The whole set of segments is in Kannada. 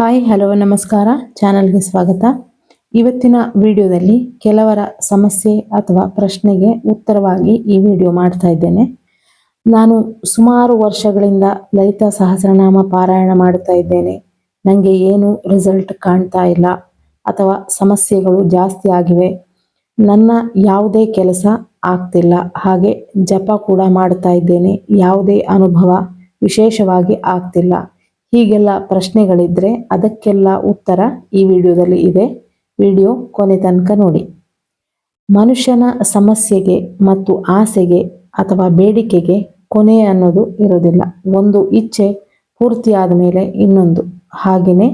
ಹಾಯ್ ಹಲೋ ನಮಸ್ಕಾರ, ಚಾನಲ್ಗೆ ಸ್ವಾಗತ. ಇವತ್ತಿನ ವಿಡಿಯೋದಲ್ಲಿ ಕೆಲವರ ಸಮಸ್ಯೆ ಅಥವಾ ಪ್ರಶ್ನೆಗೆ ಉತ್ತರವಾಗಿ ಈ ವಿಡಿಯೋ ಮಾಡ್ತಾ ಇದ್ದೇನೆ. ನಾನು ಸುಮಾರು ವರ್ಷಗಳಿಂದ ಲಲಿತಾ ಸಹಸ್ರನಾಮ ಪಾರಾಯಣ ಮಾಡ್ತಾ ಇದ್ದೇನೆ. ನನಗೆ ಏನು ರಿಸಲ್ಟ್ ಕಾಣ್ತಾ ಇಲ್ಲ ಅಥವಾ ಸಮಸ್ಯೆಗಳು ಜಾಸ್ತಿ ಆಗಿವೆ. ನನ್ನ ಯಾವುದೇ ಕೆಲಸ ಆಗ್ತಿಲ್ಲ, ಹಾಗೆ ಜಪ ಕೂಡ ಮಾಡ್ತಾ ಇದ್ದೇನೆ, ಯಾವುದೇ ಅನುಭವ ವಿಶೇಷವಾಗಿ ಆಗ್ತಿಲ್ಲ. ಹೀಗೆಲ್ಲ ಪ್ರಶ್ನೆಗಳಿದ್ರೆ ಅದಕ್ಕೆಲ್ಲ ಉತ್ತರ ಈ ವಿಡಿಯೋದಲ್ಲಿ ಇದೆ. ವಿಡಿಯೋ ಕೊನೆ ತನಕ ನೋಡಿ. ಮನುಷ್ಯನ ಸಮಸ್ಯೆಗೆ ಮತ್ತು ಆಸೆಗೆ ಅಥವಾ ಬೇಡಿಕೆಗೆ ಕೊನೆ ಅನ್ನೋದು ಇರೋದಿಲ್ಲ. ಒಂದು ಇಚ್ಛೆ ಪೂರ್ತಿ ಆದಮೇಲೆ ಇನ್ನೊಂದು, ಹಾಗೆಯೇ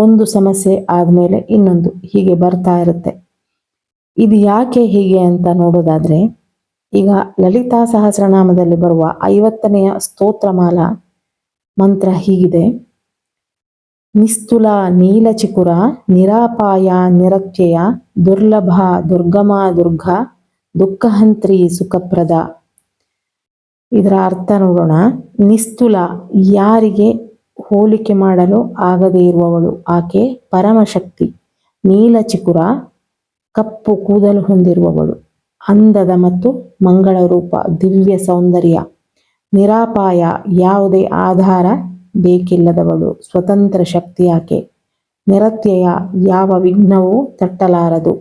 ಒಂದು ಸಮಸ್ಯೆ ಆದಮೇಲೆ ಇನ್ನೊಂದು, ಹೀಗೆ ಬರ್ತಾ ಇರುತ್ತೆ. ಇದು ಯಾಕೆ ಹೀಗೆ ಅಂತ ನೋಡೋದಾದ್ರೆ, ಈಗ ಲಲಿತಾ ಸಹಸ್ರನಾಮದಲ್ಲಿ ಬರುವ 50ನೆಯ ಸ್ತೋತ್ರಮಾಲ ಮಂತ್ರ ಹೀಗಿದೆ: ನಿಸ್ತುಲ ನೀಲಚಿಕುರ ನಿರಾಪಾಯ ನಿರತ್ಯಯ ದುರ್ಲಭ ದುರ್ಗಮ ದುರ್ಗ ದುಃಖಹಂತ್ರಿ ಸುಖಪ್ರದ. ಇದರ ಅರ್ಥ ನೋಡೋಣ. ನಿಸ್ತುಲ, ಯಾರಿಗೆ ಹೋಲಿಕೆ ಮಾಡಲು ಆಗದೇ ಇರುವವಳು, ಆಕೆ ಪರಮಶಕ್ತಿ. ನೀಲಚಿಕುರ, ಕಪ್ಪು ಕೂದಲು ಹೊಂದಿರುವವಳು, ಅಂದದ ಮತ್ತು ಮಂಗಳ ರೂಪ, ದಿವ್ಯ ಸೌಂದರ್ಯ. ನಿರಾಪಾಯ, ಯಾವುದೇ ಆಧಾರ ಬೇಕಿಲ್ಲದವಳು, ಸ್ವತಂತ್ರ ಶಕ್ತಿ ಆಕೆ. ನಿರತ್ಯಯ, ಯಾವ ವಿಘ್ನವೂ ತಟ್ಟಲಾರದು,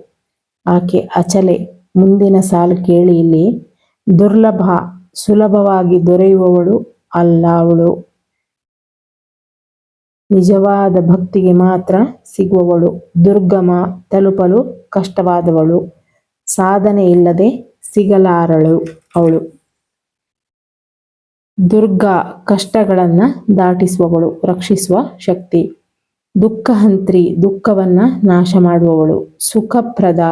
ಆಕೆ ಅಚಲೆ. ಮುಂದಿನ ಸಾಲು ಕೇಳಿ ಇಲ್ಲಿ. ದುರ್ಲಭ, ಸುಲಭವಾಗಿ ದೊರೆಯುವವಳು ಅಲ್ಲ ಅವಳು, ನಿಜವಾದ ಭಕ್ತಿಗೆ ಮಾತ್ರ ಸಿಗುವವಳು. ದುರ್ಗಮ, ತಲುಪಲು ಕಷ್ಟವಾದವಳು, ಸಾಧನೆ ಇಲ್ಲದೆ ಸಿಗಲಾರಳು ಅವಳು. ದುರ್ಗಾ, ಕಷ್ಟಗಳನ್ನ ದಾಟಿಸುವವಳು, ರಕ್ಷಿಸುವ ಶಕ್ತಿ. ದುಃಖಹಂತ್ರಿ, ದುಃಖವನ್ನ ನಾಶ ಮಾಡುವವಳು. ಸುಖಪ್ರದ,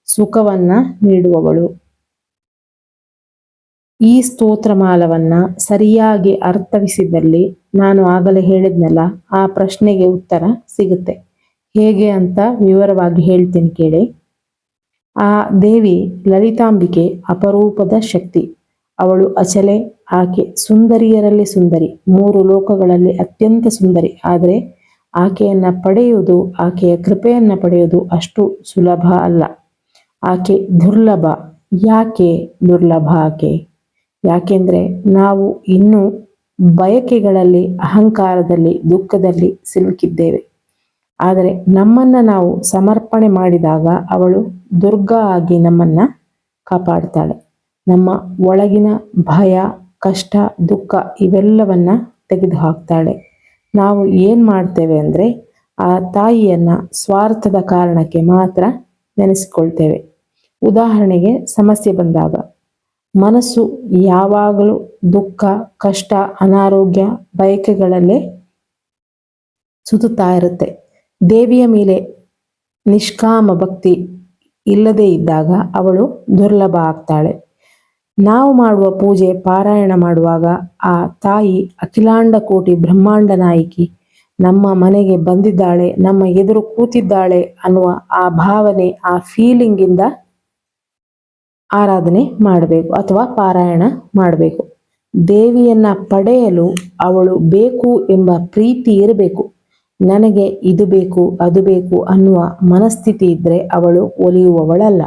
ಸುಖವನ್ನ ನೀಡುವವಳು. ಈ ಸ್ತೋತ್ರಮಾಲವನ್ನ ಸರಿಯಾಗಿ ಅರ್ಥವಿಸಿದಲ್ಲಿ, ನಾನು ಆಗಲೇ ಹೇಳಿದ್ನಲ್ಲ, ಆ ಪ್ರಶ್ನೆಗೆ ಉತ್ತರ ಸಿಗುತ್ತೆ. ಹೇಗೆ ಅಂತ ವಿವರವಾಗಿ ಹೇಳ್ತೀನಿ ಕೇಳಿ. ಆ ದೇವಿ ಲಲಿತಾಂಬಿಕೆ ಅಪರೂಪದ ಶಕ್ತಿ. ಅವಳು ಅಚಲೆ, ಆಕೆ ಸುಂದರಿಯರಲ್ಲಿ ಸುಂದರಿ, 3 ಲೋಕಗಳಲ್ಲಿ ಅತ್ಯಂತ ಸುಂದರಿ. ಆದರೆ ಆಕೆಯನ್ನ ಪಡೆಯುವುದು, ಆಕೆಯ ಕೃಪೆಯನ್ನ ಪಡೆಯುವುದು ಅಷ್ಟು ಸುಲಭ ಅಲ್ಲ. ಆಕೆ ದುರ್ಲಭ. ಯಾಕೆ ದುರ್ಲಭ ಆಕೆ? ಯಾಕೆಂದ್ರೆ ನಾವು ಇನ್ನೂ ಬಯಕೆಗಳಲ್ಲಿ, ಅಹಂಕಾರದಲ್ಲಿ, ದುಃಖದಲ್ಲಿ ಸಿಲುಕಿದ್ದೇವೆ. ಆದರೆ ನಮ್ಮನ್ನ ನಾವು ಸಮರ್ಪಣೆ ಮಾಡಿದಾಗ ಅವಳು ದುರ್ಗಾ ಆಗಿ ನಮ್ಮನ್ನ ಕಾಪಾಡ್ತಾಳೆ. ನಮ್ಮ ಒಳಗಿನ ಭಯ, ಕಷ್ಟ, ದುಃಖ ಇವೆಲ್ಲವನ್ನ ತೆಗೆದು ಹಾಕ್ತಾಳೆ. ನಾವು ಏನು ಮಾಡ್ತೇವೆ ಅಂದರೆ, ಆ ತಾಯಿಯನ್ನ ಸ್ವಾರ್ಥದ ಕಾರಣಕ್ಕೆ ಮಾತ್ರ ನೆನೆಸಿಕೊಳ್ತೇವೆ. ಉದಾಹರಣೆಗೆ, ಸಮಸ್ಯೆ ಬಂದಾಗ ಮನಸ್ಸು ಯಾವಾಗಲೂ ದುಃಖ, ಕಷ್ಟ, ಅನಾರೋಗ್ಯ, ಬಯಕೆಗಳಲ್ಲೇ ಸುತ್ತುತ್ತಾ ಇರುತ್ತೆ. ದೇವಿಯ ಮೇಲೆ ನಿಷ್ಕಾಮ ಭಕ್ತಿ ಇಲ್ಲದೇ ಇದ್ದಾಗ ಅವಳು ದುರ್ಲಭ ಆಗ್ತಾಳೆ. ನಾವು ಮಾಡುವ ಪೂಜೆ, ಪಾರಾಯಣ ಮಾಡುವಾಗ ಆ ತಾಯಿ ಅಖಿಲಾಂಡ ಕೋಟಿ ಬ್ರಹ್ಮಾಂಡ ನಾಯಕಿ ನಮ್ಮ ಮನೆಗೆ ಬಂದಿದ್ದಾಳೆ, ನಮ್ಮ ಎದುರು ಕೂತಿದ್ದಾಳೆ ಅನ್ನುವ ಆ ಭಾವನೆ, ಆ ಫೀಲಿಂಗಿಂದ ಆರಾಧನೆ ಮಾಡಬೇಕು ಅಥವಾ ಪಾರಾಯಣ ಮಾಡಬೇಕು. ದೇವಿಯನ್ನ ಪಡೆಯಲು ಅವಳು ಬೇಕು ಎಂಬ ಪ್ರೀತಿ ಇರಬೇಕು. ನನಗೆ ಇದು ಬೇಕು, ಅದು ಬೇಕು ಅನ್ನುವ ಮನಸ್ಥಿತಿ ಇದ್ರೆ ಅವಳು ಒಲಿಯುವವಳಲ್ಲ.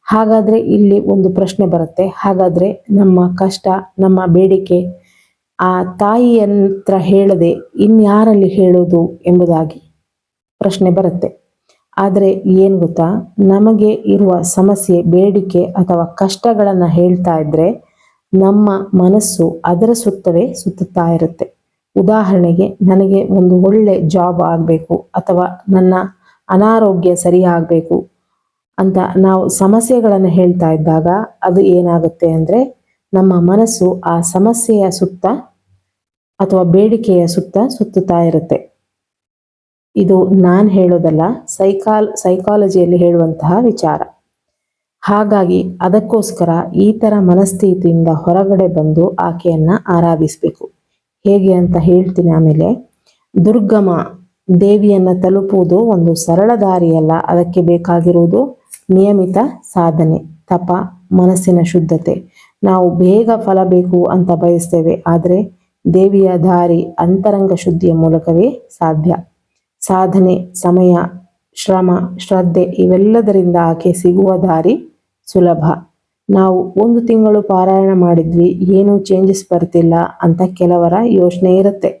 ಹಾಗಾದ್ರೆ ಇಲ್ಲಿ ಒಂದು ಪ್ರಶ್ನೆ ಬರುತ್ತೆ, ಹಾಗಾದ್ರೆ ನಮ್ಮ ಕಷ್ಟ, ನಮ್ಮ ಬೇಡಿಕೆ ಆ ತಾಯಿಯಂತ್ರ ಹೇಳದೆ ಇನ್ಯಾರಲ್ಲಿ ಹೇಳೋದು ಎಂಬುದಾಗಿ ಪ್ರಶ್ನೆ ಬರುತ್ತೆ. ಆದರೆ ಏನು ಗೊತ್ತಾ, ನಮಗೆ ಇರುವ ಸಮಸ್ಯೆ, ಬೇಡಿಕೆ ಅಥವಾ ಕಷ್ಟಗಳನ್ನು ಹೇಳ್ತಾ ಇದ್ರೆ ನಮ್ಮ ಮನಸ್ಸು ಅದರ ಸುತ್ತವೇ ಸುತ್ತುತ್ತಾ ಇರುತ್ತೆ. ಉದಾಹರಣೆಗೆ, ನನಗೆ ಒಂದು ಒಳ್ಳೆ ಜಾಬ್ ಆಗಬೇಕು ಅಥವಾ ನನ್ನ ಅನಾರೋಗ್ಯ ಸರಿಯಾಗಬೇಕು ಅಂತ ನಾವು ಸಮಸ್ಯೆಗಳನ್ನು ಹೇಳ್ತಾ ಇದ್ದಾಗ ಅದು ಏನಾಗುತ್ತೆ ಅಂದರೆ, ನಮ್ಮ ಮನಸ್ಸು ಆ ಸಮಸ್ಯೆಯ ಸುತ್ತ ಅಥವಾ ಬೇಡಿಕೆಯ ಸುತ್ತ ಸುತ್ತುತ್ತಾ ಇರುತ್ತೆ. ಇದು ನಾನು ಹೇಳೋದಲ್ಲ, ಸೈಕಾಲಜಿಯಲ್ಲಿ ಹೇಳುವಂತಹ ವಿಚಾರ. ಹಾಗಾಗಿ ಅದಕ್ಕೋಸ್ಕರ ಈ ಥರ ಮನಸ್ಥಿತಿಯಿಂದ ಹೊರಗಡೆ ಬಂದು ಆಕೆಯನ್ನ ಆರಾಧಿಸಬೇಕು. ಹೇಗೆ ಅಂತ ಹೇಳ್ತೀನಿ ಆಮೇಲೆ. ದುರ್ಗಮ, ದೇವಿಯನ್ನ ತಲುಪುವುದು ಒಂದು ಸರಳ ದಾರಿಯಲ್ಲ. ಅದಕ್ಕೆ ಬೇಕಾಗಿರುವುದು ನಿಯಮಿತ ಸಾಧನೆ, ತಪ, ಮನಸ್ಸಿನ ಶುದ್ಧತೆ. ನಾವು ಬೇಗ ಫಲ ಬೇಕು ಅಂತ ಬಯಸ್ತೇವೆ, ಆದರೆ ದೇವಿಯ ದಾರಿ ಅಂತರಂಗ ಶುದ್ಧಿಯ ಮೂಲಕವೇ ಸಾಧ್ಯ. ಸಾಧನೆ, ಸಮಯ, ಶ್ರಮ, ಶ್ರದ್ಧೆ ಇವೆಲ್ಲದರಿಂದ ಆಕೆ ಸಿಗುವ ದಾರಿ ಸುಲಭ. ನಾವು 1 ತಿಂಗಳು ಪಾರಾಯಣ ಮಾಡಿದ್ವಿ, ಏನೂ ಚೇಂಜಸ್ ಬರ್ತಿಲ್ಲ ಅಂತ ಕೆಲವರ ಯೋಚನೆ ಇರುತ್ತೆ.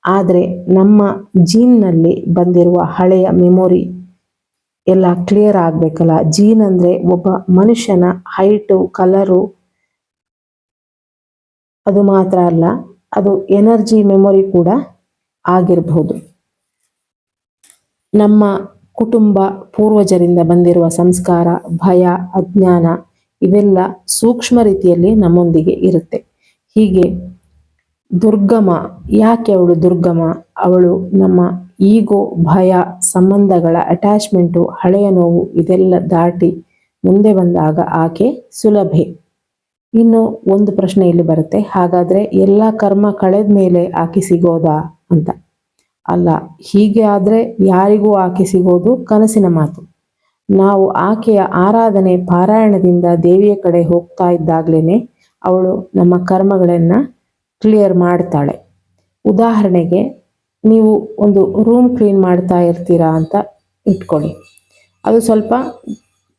ಆದರೆ ನಮ್ಮ ಜೀನ್ನಲ್ಲಿ ಬಂದಿರುವ ಹಳೆಯ ಮೆಮೊರಿ ಎಲ್ಲ ಕ್ಲಿಯರ್ ಆಗಬೇಕಲ್ಲ. ಜೀನ್ ಅಂದರೆ ಒಬ್ಬ ಮನುಷ್ಯನ ಹೈಟು, ಕಲರು, ಅದು ಮಾತ್ರ ಅಲ್ಲ, ಅದು ಎನರ್ಜಿ ಮೆಮೊರಿ ಕೂಡ ಆಗಿರಬಹುದು. ನಮ್ಮ ಕುಟುಂಬ, ಪೂರ್ವಜರಿಂದ ಬಂದಿರುವ ಸಂಸ್ಕಾರ, ಭಯ, ಅಜ್ಞಾನ ಇವೆಲ್ಲ ಸೂಕ್ಷ್ಮ ರೀತಿಯಲ್ಲಿ ನಮ್ಮೊಂದಿಗೆ ಇರುತ್ತೆ. ಹೀಗೆ ದುರ್ಗಮ, ಯಾಕೆ ಅವಳು ದುರ್ಗಮ? ಅವಳು ನಮ್ಮ ಈಗೋ, ಭಯ, ಸಂಬಂಧಗಳ ಅಟ್ಯಾಚ್ಮೆಂಟು, ಹಳೆಯ ನೋವು ಇದೆಲ್ಲ ದಾಟಿ ಮುಂದೆ ಬಂದಾಗ ಆಕೆ ಸುಲಭೆ. ಇನ್ನು ಒಂದು ಪ್ರಶ್ನೆ ಇಲ್ಲಿ ಬರುತ್ತೆ, ಹಾಗಾದ್ರೆ ಎಲ್ಲ ಕರ್ಮ ಕಳೆದ ಮೇಲೆ ಆಕೆ ಸಿಗೋದಾ ಅಂತ. ಅಲ್ಲ, ಹೀಗೆ ಆದ್ರೆ ಯಾರಿಗೂ ಆಕೆ ಸಿಗೋದು ಕನಸಿನ ಮಾತು. ನಾವು ಆಕೆಯ ಆರಾಧನೆ, ಪಾರಾಯಣದಿಂದ ದೇವಿಯ ಕಡೆ ಹೋಗ್ತಾ ಇದ್ದಾಗ್ಲೇನೆ ಅವಳು ನಮ್ಮ ಕರ್ಮಗಳನ್ನ ಕ್ಲಿಯರ್ ಮಾಡ್ತಾಳೆ. ಉದಾಹರಣೆಗೆ, ನೀವು ಒಂದು ರೂಮ್ ಕ್ಲೀನ್ ಮಾಡ್ತಾ ಇರ್ತೀರಾ ಅಂತ ಇಟ್ಕೊಳ್ಳಿ. ಅದು ಸ್ವಲ್ಪ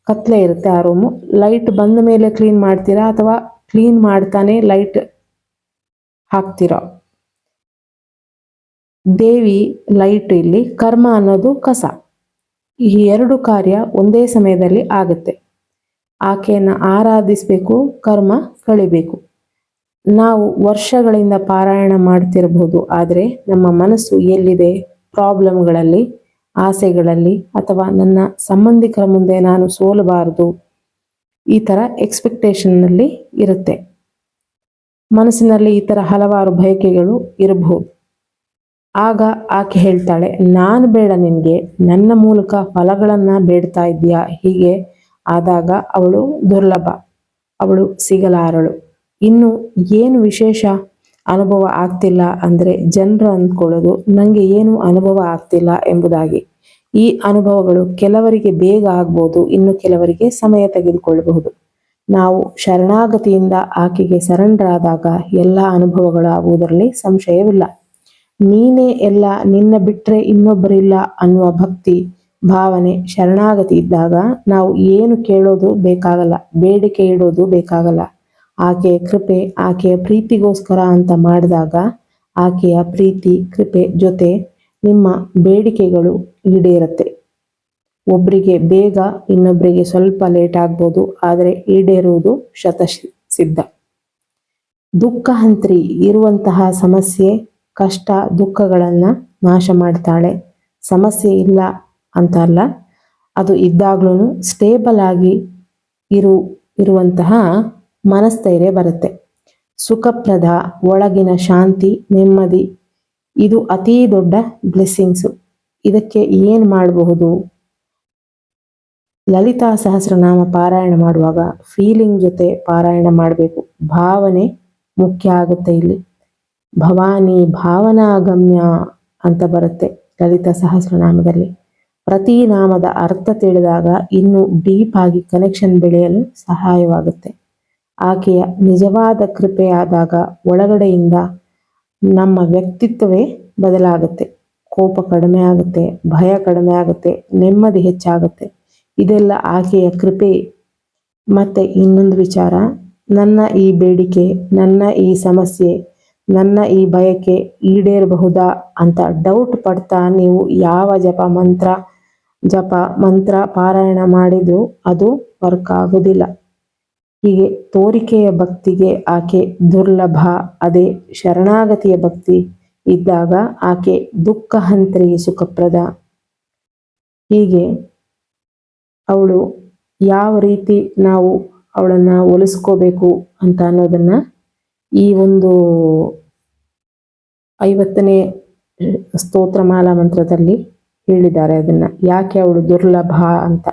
ಕತ್ಲೆ ಇರುತ್ತೆ ಆ ರೂಮು. ಲೈಟ್ ಬಂದ ಮೇಲೆ ಕ್ಲೀನ್ ಮಾಡ್ತೀರಾ ಅಥವಾ ಕ್ಲೀನ್ ಮಾಡ್ತಾನೆ ಲೈಟ್ ಹಾಕ್ತೀರಾ? ದೇವಿ ಲೈಟ್, ಇಲ್ಲಿ ಕರ್ಮ ಅನ್ನೋದು ಕಸ. ಈ 2 ಕಾರ್ಯ ಒಂದೇ ಸಮಯದಲ್ಲಿ ಆಗುತ್ತೆ. ಆಕೆಯನ್ನು ಆರಾಧಿಸಬೇಕು, ಕರ್ಮ ಕಳಿಬೇಕು. ನಾವು ವರ್ಷಗಳಿಂದ ಪಾರಾಯಣ ಮಾಡ್ತಿರಬಹುದು, ಆದರೆ ನಮ್ಮ ಮನಸ್ಸು ಎಲ್ಲಿದೆ? ಪ್ರಾಬ್ಲಮ್ಗಳಲ್ಲಿ, ಆಸೆಗಳಲ್ಲಿ, ಅಥವಾ ನನ್ನ ಸಂಬಂಧಿಕರ ಮುಂದೆ ನಾನು ಸೋಲಬಾರದು, ಈ ಥರ ಎಕ್ಸ್ಪೆಕ್ಟೇಷನ್ನಲ್ಲಿ ಇರುತ್ತೆ. ಮನಸ್ಸಿನಲ್ಲಿ ಈ ಥರ ಹಲವಾರು ಬಯಕೆಗಳು ಇರಬಹುದು. ಆಗ ಆಕೆ ಹೇಳ್ತಾಳೆ, ನಾನು ಬೇಡ ನಿನಗೆ, ನನ್ನ ಮೂಲಕ ಫಲಗಳನ್ನು ಬೇಡ್ತಾ ಇದ್ದೀಯಾ. ಹೀಗೆ ಆದಾಗ ಅವಳು ದುರ್ಲಭ, ಅವಳು ಸಿಗಲಾರಳು. ಇನ್ನು ಏನು ವಿಶೇಷ ಅನುಭವ ಆಗ್ತಿಲ್ಲ ಅಂದರೆ ಜನರು ಅಂದ್ಕೊಳ್ಳೋದು ನನಗೆ ಏನು ಅನುಭವ ಆಗ್ತಿಲ್ಲ ಎಂಬುದಾಗಿ. ಈ ಅನುಭವಗಳು ಕೆಲವರಿಗೆ ಬೇಗ ಆಗ್ಬೋದು, ಇನ್ನು ಕೆಲವರಿಗೆ ಸಮಯ ತೆಗೆದುಕೊಳ್ಳಬಹುದು. ನಾವು ಶರಣಾಗತಿಯಿಂದ ಆಕೆಗೆ ಸರೆಂಡರ್ ಆದಾಗ ಎಲ್ಲ ಅನುಭವಗಳಾಗುವುದರಲ್ಲಿ ಸಂಶಯವಿಲ್ಲ. ನೀನೇ ಎಲ್ಲ, ನಿನ್ನ ಬಿಟ್ಟರೆ ಇನ್ನೊಬ್ಬರಿಲ್ಲ ಅನ್ನುವ ಭಕ್ತಿ ಭಾವನೆ, ಶರಣಾಗತಿ ಇದ್ದಾಗ ನಾವು ಏನು ಕೇಳೋದು ಬೇಕಾಗಲ್ಲ, ಬೇಡಿಕೆ ಇಡೋದು ಬೇಕಾಗಲ್ಲ. ಆಕೆಯ ಕೃಪೆ, ಆಕೆಯ ಪ್ರೀತಿಗೋಸ್ಕರ ಅಂತ ಮಾಡಿದಾಗ ಆಕೆಯ ಪ್ರೀತಿ, ಕೃಪೆ ಜೊತೆ ನಿಮ್ಮ ಬೇಡಿಕೆಗಳು ಈಡೇರುತ್ತೆ. ಒಬ್ಬರಿಗೆ ಬೇಗ, ಇನ್ನೊಬ್ಬರಿಗೆ ಸ್ವಲ್ಪ ಲೇಟ್ ಆಗ್ಬೋದು, ಆದರೆ ಈಡೇರುವುದು ಶತಸಿದ್ಧ. ದುಃಖಹಂತ್ರಿ ಇರುವಂತಹ ಸಮಸ್ಯೆ, ಕಷ್ಟ, ದುಃಖಗಳನ್ನು ನಾಶ ಮಾಡ್ತಾಳೆ. ಸಮಸ್ಯೆ ಇಲ್ಲ ಅಂತ ಅಲ್ಲ, ಅದು ಇದ್ದಾಗ್ಲೂ ಸ್ಟೇಬಲ್ ಆಗಿ ಇರುವಂತಹ ಮನಸ್ಥೈರ್ಯ ಬರುತ್ತೆ. ಸುಖಪ್ರದ, ಒಳಗಿನ ಶಾಂತಿ, ನೆಮ್ಮದಿ, ಇದು ಅತೀ ದೊಡ್ಡ ಬ್ಲೆಸ್ಸಿಂಗ್ಸು. ಇದಕ್ಕೆ ಏನು ಮಾಡಬಹುದು? ಲಲಿತಾ ಸಹಸ್ರನಾಮ ಪಾರಾಯಣ ಮಾಡುವಾಗ ಫೀಲಿಂಗ್ ಜೊತೆ ಪಾರಾಯಣ ಮಾಡಬೇಕು. ಭಾವನೆ ಮುಖ್ಯ ಆಗುತ್ತೆ ಇಲ್ಲಿ. ಭವಾನಿ ಭಾವನಾಗಮ್ಯ ಅಂತ ಬರುತ್ತೆ ಲಲಿತಾ ಸಹಸ್ರನಾಮದಲ್ಲಿ. ಪ್ರತಿ ನಾಮದ ಅರ್ಥ ತಿಳಿದಾಗ ಇನ್ನೂ ಡೀಪ್ ಆಗಿ ಕನೆಕ್ಷನ್ ಬೆಳೆಯಲು ಸಹಾಯವಾಗುತ್ತೆ. ಆಕೆಯ ನಿಜವಾದ ಕೃಪೆಯಾದಾಗ ಒಳಗಡೆಯಿಂದ ನಮ್ಮ ವ್ಯಕ್ತಿತ್ವವೇ ಬದಲಾಗುತ್ತೆ. ಕೋಪ ಕಡಿಮೆ ಆಗುತ್ತೆ, ಭಯ ಕಡಿಮೆ ಆಗುತ್ತೆ, ನೆಮ್ಮದಿ ಹೆಚ್ಚಾಗುತ್ತೆ. ಇದೆಲ್ಲ ಆಕೆಯ ಕೃಪೆ. ಮತ್ತೆ ಇನ್ನೊಂದು ವಿಚಾರ, ನನ್ನ ಈ ಬೇಡಿಕೆ, ನನ್ನ ಈ ಸಮಸ್ಯೆ, ನನ್ನ ಈ ಬಯಕೆ ಈಡೇರಬಹುದಾ ಅಂತ ಡೌಟ್ ಪಡ್ತಾ ನೀವು ಯಾವ ಜಪ ಮಂತ್ರ ಪಾರಾಯಣ ಮಾಡಿದ್ರೂ ಅದು ವರ್ಕ್ ಆಗೋದಿಲ್ಲ. ಹೀಗೆ ತೋರಿಕೆಯ ಭಕ್ತಿಗೆ ಆಕೆ ದುರ್ಲಭ. ಅದೇ ಶರಣಾಗತಿಯ ಭಕ್ತಿ ಇದ್ದಾಗ ಆಕೆ ದುಃಖಹಂತ್ರಿಗೆ ಸುಖಪ್ರದ. ಹೀಗೆ ಅವಳು ಯಾವ ರೀತಿ ನಾವು ಅವಳನ್ನು ಒಲಿಸ್ಕೋಬೇಕು ಅಂತ ಅನ್ನೋದನ್ನ ಈ ಒಂದು 50ನೇ ಸ್ತೋತ್ರಮಾಲಾ ಮಂತ್ರದಲ್ಲಿ ಹೇಳಿದ್ದಾರೆ. ಅದನ್ನ ಯಾಕೆ ಅವಳು ದುರ್ಲಭ ಅಂತ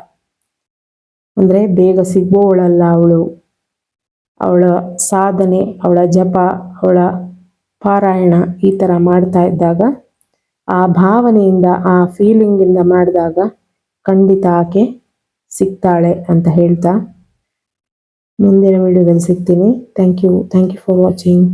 ಅಂದರೆ, ಬೇಗ ಸಿಗುವವಳಲ್ಲ ಅವಳು. ಅವಳ ಸಾಧನೆ, ಅವಳ ಜಪ, ಅವಳ ಪಾರಾಯಣ ಈ ಥರ ಮಾಡ್ತಾ ಇದ್ದಾಗ, ಆ ಭಾವನೆಯಿಂದ, ಆ ಫೀಲಿಂಗಿಂದ ಮಾಡಿದಾಗ ಖಂಡಿತ ಆಕೆ ಸಿಗ್ತಾಳೆ ಅಂತ ಹೇಳ್ತಾ ಮುಂದಿನ ವಿಡಿಯೋದಲ್ಲಿ ಸಿಗ್ತೀನಿ. Thank you for watching.